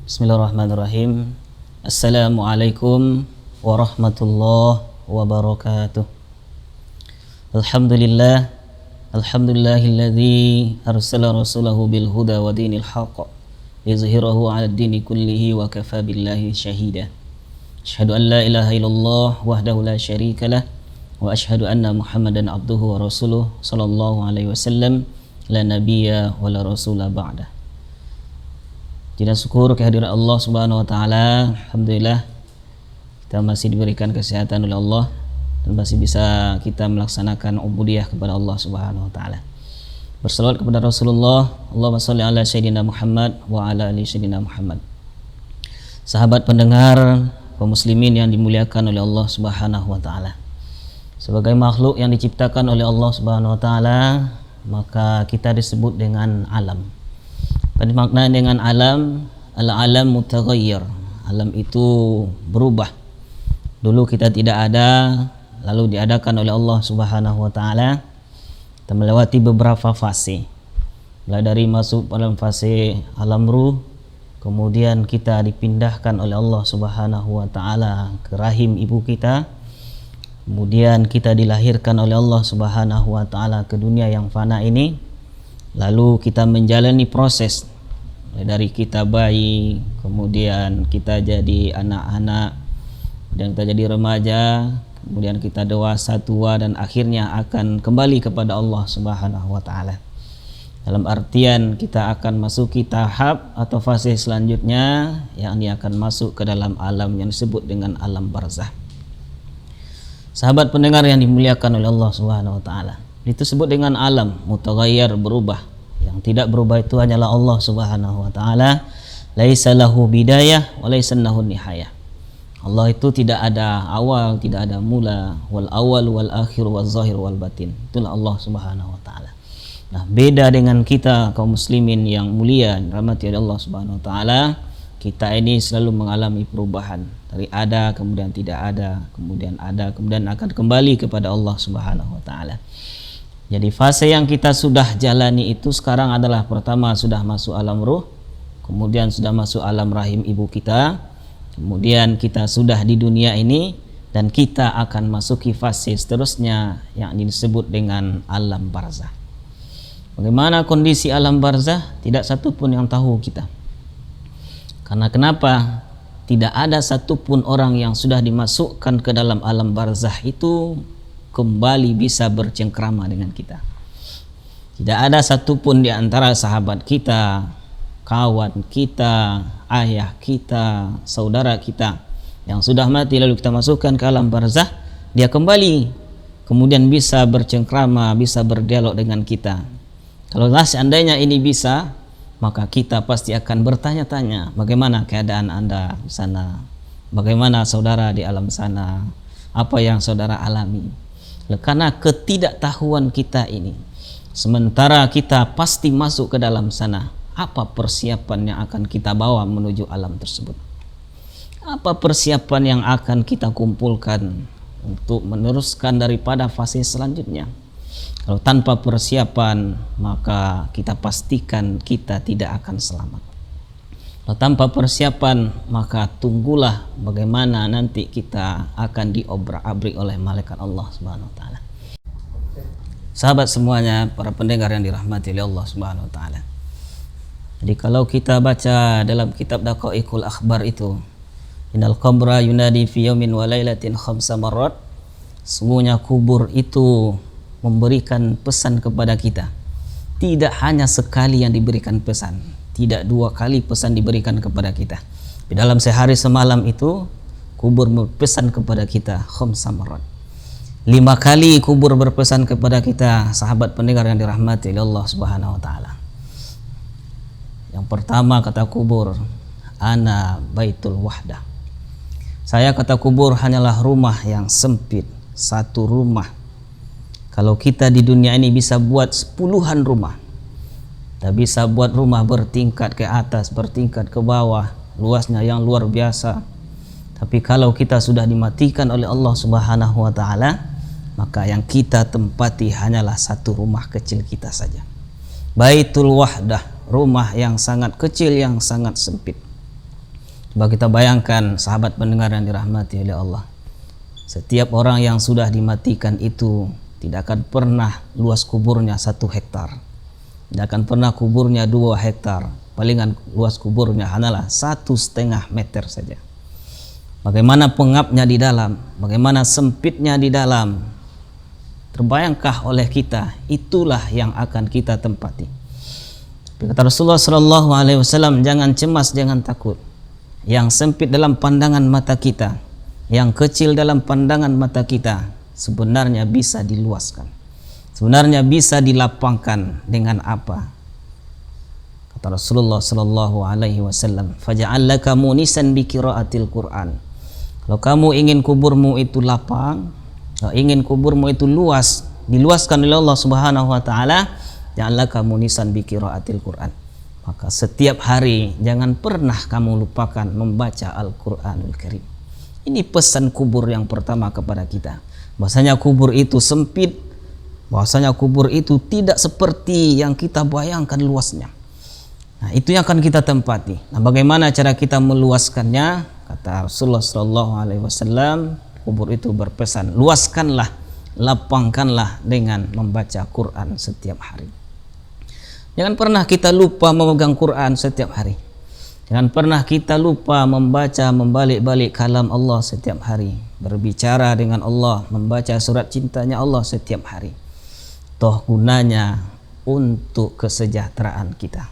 Bismillahirrahmanirrahim. Assalamualaikum warahmatullahi wabarakatuh. Alhamdulillah, alhamdulillahilladzi arsala rasulahu bil huda wa dinil haqq liyuzhirahu 'ala ad-dini kullihi wa kafa billahi shahida. Asyhadu an la ilaha illallah wahdahu la syarikalah wa asyhadu anna Muhammadan abduhu wa rasuluh sallallahu alaihi wasallam la nabiyya wa la rasula ba'da. Jadi syukur kehadiran Allah Subhanahu wa taala. Alhamdulillah kita masih diberikan kesehatan oleh Allah dan masih bisa kita melaksanakan ubudiyah kepada Allah Subhanahu wa taala. Berselawat kepada Rasulullah, Allahumma shalli ala sayyidina Muhammad wa ala ali sayyidina Muhammad. Sahabat pendengar, kaum muslimin yang dimuliakan oleh Allah Subhanahu wa taala. Sebagai makhluk yang diciptakan oleh Allah Subhanahu wa taala, maka kita disebut dengan alam. Pada makna dengan alam, al-alam mutaghayyir. Alam itu berubah. Dulu kita tidak ada, lalu diadakan oleh Allah Subhanahu wa taala. Kita melewati beberapa fase. Mulai dari masuk dalam fase alam ruh, kemudian kita dipindahkan oleh Allah Subhanahu wa taala ke rahim ibu kita. Kemudian kita dilahirkan oleh Allah Subhanahu wa taala ke dunia yang fana ini. Lalu kita menjalani proses dari kita bayi, kemudian kita jadi anak-anak, dan kita jadi remaja, kemudian kita dewasa, tua, dan akhirnya akan kembali kepada Allah Subhanahu wa taala. Dalam artian kita akan masuki tahap atau fase selanjutnya, yakni akan masuk ke dalam alam yang disebut dengan alam barzah. Sahabat pendengar yang dimuliakan oleh Allah Subhanahu wa taala, disebut dengan alam mutaghayyir, berubah. Yang tidak berubah itu hanyalah Allah Subhanahu wa taala. Laisa lahu bidayah wa laisa lahu nihayah. Allah itu tidak ada awal, tidak ada mula. Wal awal wal akhir wal zahir wal batin. Itulah Allah Subhanahu wa taala. Nah, beda dengan kita kaum muslimin yang mulia, rahmati Allah Subhanahu wa taala. Kita ini selalu mengalami perubahan. Dari ada, kemudian tidak ada, kemudian ada, kemudian akan kembali kepada Allah Subhanahu wa taala. Jadi fase yang kita sudah jalani itu sekarang adalah pertama sudah masuk alam ruh, kemudian sudah masuk alam rahim ibu kita, kemudian kita sudah di dunia ini, dan kita akan masuki fase seterusnya yang disebut dengan alam barzah. Bagaimana kondisi alam barzah? Tidak satu pun yang tahu kita. Karena kenapa? Tidak ada satupun orang yang sudah dimasukkan ke dalam alam barzah itu kembali bisa bercengkrama dengan kita. Tidak ada satupun di antara sahabat kita, kawan kita, ayah kita, saudara kita yang sudah mati lalu kita masukkan ke alam barzah, dia kembali kemudian bisa bercengkrama, bisa berdialog dengan kita. Kalau seandainya ini bisa, maka kita pasti akan bertanya-tanya, bagaimana keadaan Anda di sana? Bagaimana saudara di alam sana? Apa yang saudara alami? Karena ketidaktahuan kita ini, sementara kita pasti masuk ke dalam sana, apa persiapan yang akan kita bawa menuju alam tersebut? Apa persiapan yang akan kita kumpulkan untuk meneruskan daripada fase selanjutnya? Kalau tanpa persiapan, maka kita pastikan kita tidak akan selamat. Kalau tanpa persiapan, maka tunggulah bagaimana nanti kita akan diobrak-abrik oleh malaikat Allah Subhanahu wa taala. Sahabat semuanya, para pendengar yang dirahmati oleh Allah Subhanahu wa taala. Jadi kalau kita baca dalam kitab Daqaiqul Akhbar itu, innal qabra yunadi fi yawmin wa lailatin khamsa marrat, sungguhnya kubur itu memberikan pesan kepada kita. Tidak hanya sekali yang diberikan pesan, tidak dua kali pesan diberikan kepada kita. Di dalam sehari semalam itu kubur berpesan kepada kita khamsa marrat. 5 kali kubur berpesan kepada kita, sahabat pendengar yang dirahmati oleh Allah Subhanahu wa taala. Yang pertama kata kubur, ana baitul wahdah. Saya, kata kubur, hanyalah rumah yang sempit, satu rumah. Kalau kita di dunia ini bisa buat sepuluhan rumah, kita bisa buat rumah bertingkat ke atas, bertingkat ke bawah, luasnya yang luar biasa. Tapi kalau kita sudah dimatikan oleh Allah Subhanahu wa taala, maka yang kita tempati hanyalah satu rumah kecil kita saja. Baitul wahdah, rumah yang sangat kecil, yang sangat sempit. Coba kita bayangkan, sahabat pendengar yang dirahmati oleh Allah, setiap orang yang sudah dimatikan itu tidak akan pernah luas kuburnya 1 hektar, tidak akan pernah kuburnya 2 hektar, palingan luas kuburnya hanyalah 1,5 meter saja. Bagaimana pengapnya di dalam, bagaimana sempitnya di dalam, terbayangkah oleh kita? Itulah yang akan kita tempati. Kata Rasulullah SAW, jangan cemas, jangan takut. Yang sempit dalam pandangan mata kita, yang kecil dalam pandangan mata kita, sebenarnya bisa diluaskan, sebenarnya bisa dilapangkan. Dengan apa? Kata Rasulullah SAW, faja'al laka munisan bi qiraatil Qur'an. Kalau kamu ingin kuburmu itu lapang, kalau ingin kuburmu itu luas, diluaskan oleh Allah Subhanahu wa taala, ja'al laka munisan bi qiraatil Qur'an. Maka setiap hari jangan pernah kamu lupakan membaca Al-Quranul Karim. Ini pesan kubur yang pertama kepada kita. Bahwasanya kubur itu sempit, bahwasanya kubur itu tidak seperti yang kita bayangkan luasnya. Nah, itu yang akan kita tempati. Nah, bagaimana cara kita meluaskannya? Kata Rasulullah SAW, kubur itu berpesan, luaskanlah, lapangkanlah dengan membaca Quran setiap hari. Jangan pernah kita lupa memegang Quran setiap hari. Jangan pernah kita lupa membaca, membalik-balik kalam Allah setiap hari, berbicara dengan Allah, membaca surat cintanya Allah setiap hari. Toh gunanya untuk kesejahteraan kita.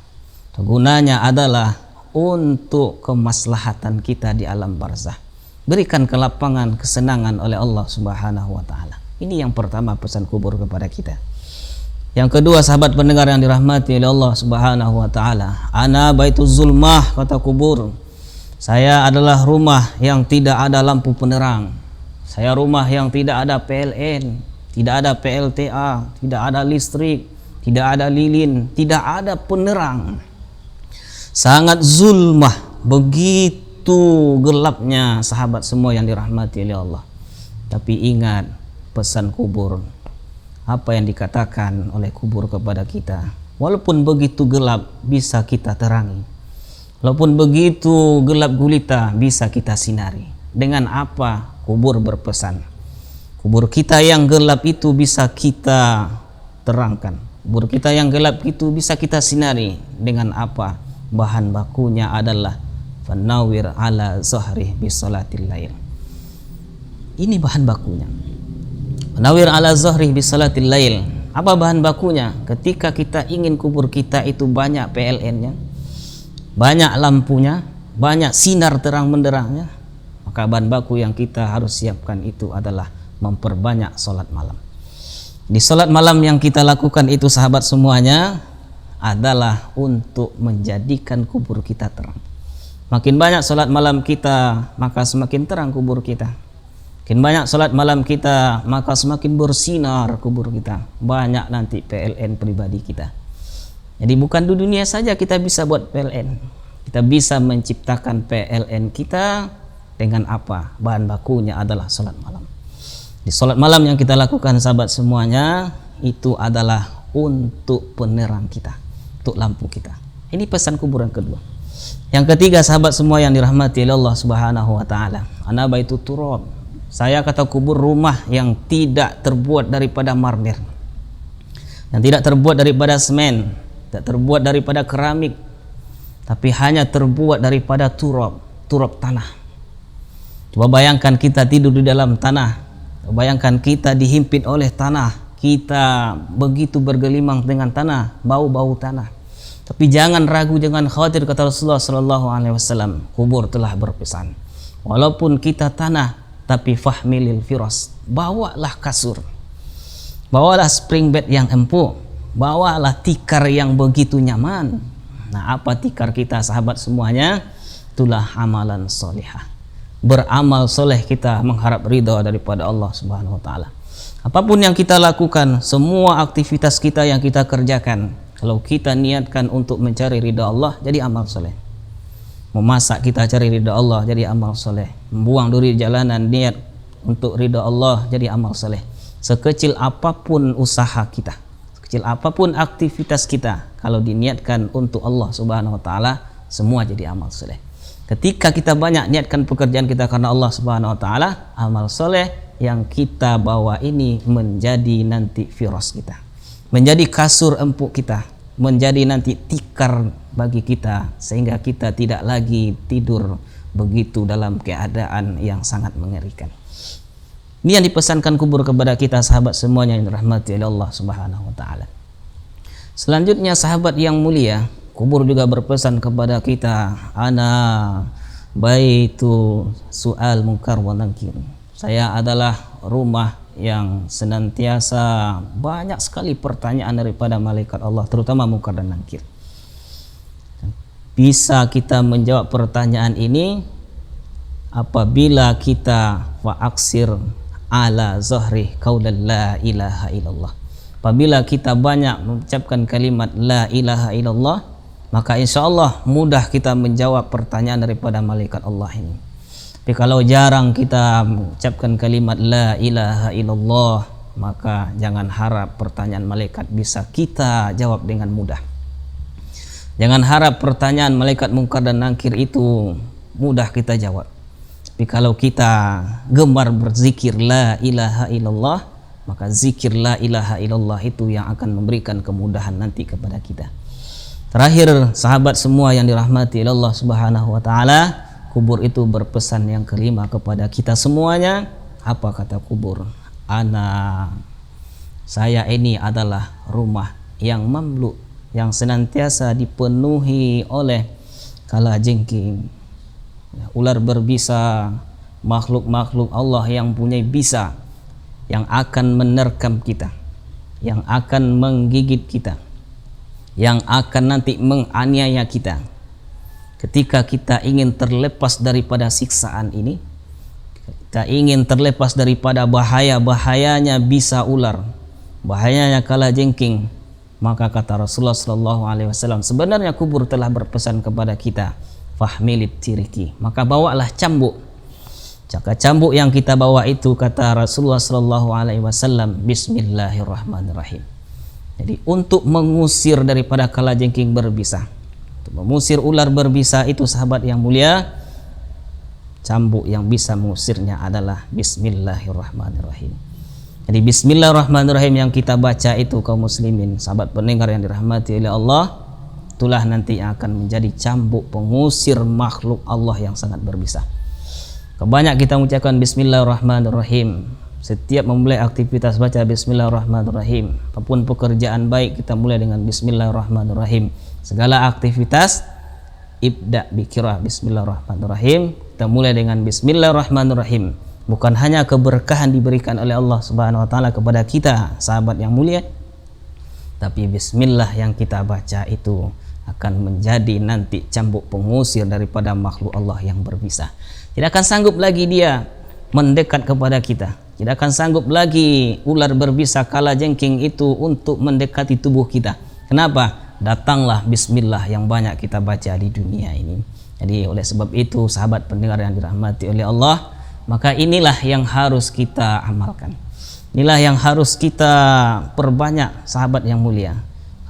Toh gunanya adalah untuk kemaslahatan kita di alam barzah. Berikan kelapangan, kesenangan oleh Allah Subhanahu wa taala. Ini yang pertama, pesan kubur kepada kita. Yang kedua, sahabat pendengar yang dirahmati oleh Allah Subhanahu wa taala, ana baituz zulmah, kata kubur, saya adalah rumah yang tidak ada lampu penerang. Saya rumah yang tidak ada PLN, tidak ada PLTA, tidak ada listrik, tidak ada lilin, tidak ada penerang. Sangat zulmah, begitu gelapnya, sahabat semua yang dirahmati oleh Allah. Tapi ingat pesan kubur, apa yang dikatakan oleh kubur kepada kita, walaupun begitu gelap bisa kita terangi, walaupun begitu gelap gulita bisa kita sinari. Dengan apa? Kubur berpesan, kubur kita yang gelap itu bisa kita terangkan, kubur kita yang gelap itu bisa kita sinari. Dengan apa? Bahan bakunya adalah fanawir ala zahrih bisolatil lail. Ini bahan bakunya, Nawir ala zahri bisalatil lail. Apa bahan bakunya? Ketika kita ingin kubur kita itu banyak PLN-nya, banyak lampunya, banyak sinar terang menderangnya, maka bahan baku yang kita harus siapkan itu adalah memperbanyak salat malam. Di salat malam yang kita lakukan itu, sahabat semuanya, adalah untuk menjadikan kubur kita terang. Makin banyak salat malam kita, maka semakin terang kubur kita. Makin banyak salat malam kita, maka semakin bersinar kubur kita. Banyak nanti PLN pribadi kita. Jadi bukan di dunia saja kita bisa buat PLN. Kita bisa menciptakan PLN kita dengan apa? Bahan bakunya adalah salat malam. Di salat malam yang kita lakukan, sahabat semuanya, itu adalah untuk penerang kita, untuk lampu kita. Ini pesan kubur yang kedua. Yang ketiga, sahabat semua yang dirahmati oleh Allah Subhanahu wa taala, ana baitu turab. Saya, kata kubur, rumah yang tidak terbuat daripada marmer, yang tidak terbuat daripada semen, tidak terbuat daripada keramik, tapi hanya terbuat daripada turab tanah. Coba bayangkan kita tidur di dalam tanah, bayangkan kita dihimpit oleh tanah, kita begitu bergelimang dengan tanah, bau-bau tanah. Tapi jangan ragu, jangan khawatir, kata Rasulullah SAW, kubur telah berpesan, walaupun kita tanah, tapi fahmilil firas, bawalah kasur, bawalah spring bed yang empuk, bawalah tikar yang begitu nyaman. Nah, apa tikar kita, sahabat semuanya? itulah amalan solihah. Beramal soleh kita mengharap ridha daripada Allah Subhanahu wa taala. Apapun yang kita lakukan, semua aktivitas kita yang kita kerjakan, kalau kita niatkan untuk mencari ridha Allah, jadi amal soleh. Memasak kita cari ridha Allah, jadi amal soleh. Membuang duri di jalanan niat untuk ridha Allah, jadi amal soleh. Sekecil apapun usaha kita, sekecil apapun aktivitas kita, kalau diniatkan untuk Allah Subhanahu wa taala, semua jadi amal soleh. Ketika kita banyak niatkan pekerjaan kita karena Allah Subhanahu wa taala, amal soleh yang kita bawa ini menjadi nanti firas kita, menjadi kasur empuk kita, menjadi nanti tikar bagi kita, sehingga kita tidak lagi tidur begitu dalam keadaan yang sangat mengerikan. Ini yang dipesankan kubur kepada kita, sahabat semuanya yang dirahmati oleh Allah Subhanahu wa taala. Selanjutnya sahabat yang mulia, kubur juga berpesan kepada kita, ana baitu su'al munkar wa nakir. Saya adalah rumah yang senantiasa banyak sekali pertanyaan daripada malaikat Allah, terutama munkar dan nakir. Bisa kita menjawab pertanyaan ini apabila kita wa'aksir ala zahri qaulan la ilaha illallah. Apabila kita banyak mengucapkan kalimat la ilaha illallah, maka insya Allah mudah kita menjawab pertanyaan daripada malaikat Allah ini. Tapi kalau jarang kita mengucapkan kalimat la ilaha illallah, maka jangan harap pertanyaan malaikat bisa kita jawab dengan mudah. Jangan harap pertanyaan malaikat munkar dan nakir itu mudah kita jawab. Tapi kalau kita gemar berzikir la ilaha illallah, maka zikir la ilaha illallah itu yang akan memberikan kemudahan nanti kepada kita. Terakhir sahabat semua yang dirahmati oleh Allah Subhanahu wa taala, kubur itu berpesan yang kelima kepada kita semuanya. Apa kata kubur? Saya ini adalah rumah yang mamlu, yang senantiasa dipenuhi oleh kalajengking, ular berbisa, makhluk-makhluk Allah yang punya bisa, yang akan menerkam kita, yang akan menggigit kita, yang akan nanti menganiaya kita. Ketika kita ingin terlepas daripada siksaan ini, kita ingin terlepas daripada bahayanya bisa ular, bahayanya kalajengking, maka kata Rasulullah SAW, sebenarnya kubur telah berpesan kepada kita, fahmilit tiriki, maka bawalah cambuk. Jika cambuk yang kita bawa itu, kata Rasulullah SAW, bismillahirrahmanirrahim. Jadi untuk mengusir daripada kalajengking berbisa, untuk mengusir ular berbisa itu sahabat yang mulia, cambuk yang bisa mengusirnya adalah bismillahirrahmanirrahim. Jadi bismillahirrahmanirrahim yang kita baca itu kaum muslimin, sahabat pendengar yang dirahmati oleh Allah, itulah nanti yang akan menjadi cambuk pengusir makhluk Allah yang sangat berbisa. Kebanyak kita mengucapkan bismillahirrahmanirrahim. Setiap memulai aktivitas baca bismillahirrahmanirrahim. Apapun pekerjaan baik kita mulai dengan bismillahirrahmanirrahim. Segala aktivitas ibda bikira bismillahirrahmanirrahim. Kita mulai dengan bismillahirrahmanirrahim. Bukan hanya keberkahan diberikan oleh Allah Subhanahu wa taala kepada kita, sahabat yang mulia, tapi bismillah yang kita baca itu akan menjadi nanti cambuk pengusir daripada makhluk Allah yang berbisa. Tidak akan sanggup lagi dia mendekat kepada kita. Tidak akan sanggup lagi ular berbisa kalajengking itu untuk mendekati tubuh kita. Kenapa? Datanglah bismillah yang banyak kita baca di dunia ini. Jadi oleh sebab itu sahabat pendengar yang dirahmati oleh Allah, maka inilah yang harus kita amalkan. Inilah yang harus kita perbanyak sahabat yang mulia.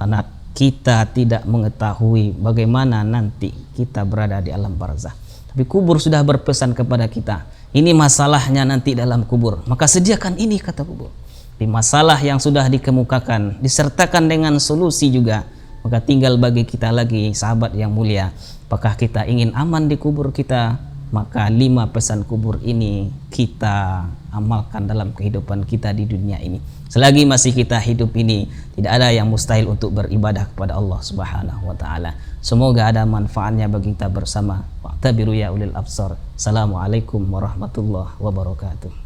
Karena kita tidak mengetahui bagaimana nanti kita berada di alam barzah. Tapi kubur sudah berpesan kepada kita, ini masalahnya nanti dalam kubur, maka sediakan ini, kata kubur. Di masalah yang sudah dikemukakan disertakan dengan solusi juga, maka tinggal bagi kita lagi sahabat yang mulia, apakah kita ingin aman di kubur kita? Maka 5 pesan kubur ini kita amalkan dalam kehidupan kita di dunia ini. Selagi masih kita hidup ini, tidak ada yang mustahil untuk beribadah kepada Allah Subhanahu wa taala. Semoga ada manfaatnya bagi kita bersama. Wa'tabiru ya ulil absar. Assalamualaikum warahmatullahi wabarakatuh.